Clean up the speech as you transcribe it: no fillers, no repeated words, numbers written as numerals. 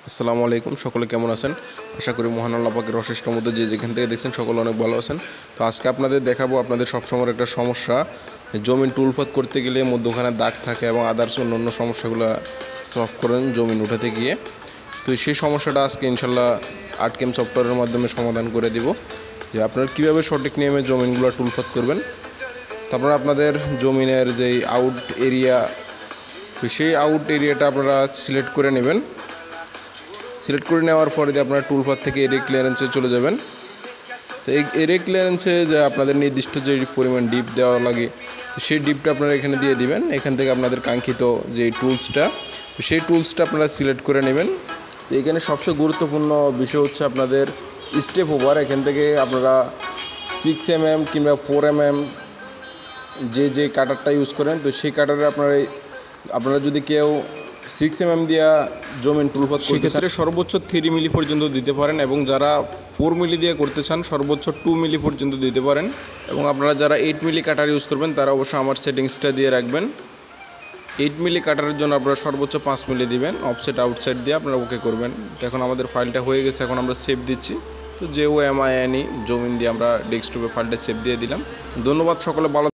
আসসালামু আলাইকুম, সকলে কেমন আছেন? আশা করি মহান আল্লাহ পাকের অশেষ রহমতে যে যেখান থেকে দেখছেন সকলে অনেক ভালো আছেন। তো আজকে আপনাদের দেখাবো আপনাদের সবসময়ের একটা সমস্যা, জমিন টুলপাত করতে গেলে মধ্যখানে দাগ থাকে এবং আদার্স অন্য সমস্যাগুলো সলভ করেন জমিন উঠাতে গিয়ে। তো সেই সমস্যাটা আজকে ইনশাল্লাহ আর্টকেম সফটওয়্যারের মাধ্যমে সমাধান করে দিব, যে আপনারা কীভাবে সঠিক নিয়মে জমিনগুলো টুলপাত করবেন। তারপর আপনাদের জমিনের যেই আউট এরিয়া, তো সেই আউট এরিয়াটা আপনারা সিলেক্ট করে নেবেন। সিলেক্ট করে নেওয়ার পরে দিয়ে আপনারা টুলপাত থেকে এরিয়া ক্লিয়ারেন্সে চলে যাবেন। তো এই এরিয়া ক্লিয়ারেন্সে যে আপনাদের নির্দিষ্ট যে পরিমাণ ডিপ দেওয়া লাগে, তো সেই ডিপটা আপনারা এখানে দিয়ে দিবেন। এখান থেকে আপনাদের কাঙ্ক্ষিত যে টুলসটা, সেই টুলসটা আপনারা সিলেক্ট করে নেবেন। তো এখানে সবচেয়ে গুরুত্বপূর্ণ বিষয় হচ্ছে আপনাদের স্টেপ ওভার। এখান থেকে আপনারা 6 mm কিংবা 4 mm যে কাটারটা ইউজ করেন, তো সেই কাটারে আপনারা যদি কেউ 6 mm দিয়া জমিন টুলপাত করতে চান, সর্বোচ্চ 3 মিলি পর্যন্ত দিতে পারেন, এবং যারা 4 মিলি দিয়ে করতে চান সর্বোচ্চ 2 মিলি পর্যন্ত দিতে পারেন। এবং আপনারা যারা 8 মিলি কাটার ইউজ করবেন তারা অবশ্যই আমার সেটিংসটা দিয়ে রাখবেন। 8 মিলি কাটারের জন্য আপনারা সর্বোচ্চ 5 মিলি দিবেন, অফসেট আউটসাইড দিয়ে আপনারা ওকে করবেন। তো এখন আমাদের ফাইলটা হয়ে গেছে, এখন আমরা সেভ দিচ্ছি। তো JOMINE জমিন দিয়ে আমরা ডেস্কটপে ফাইলটা সেভ দিয়ে দিলাম। ধন্যবাদ, সকলে ভালো।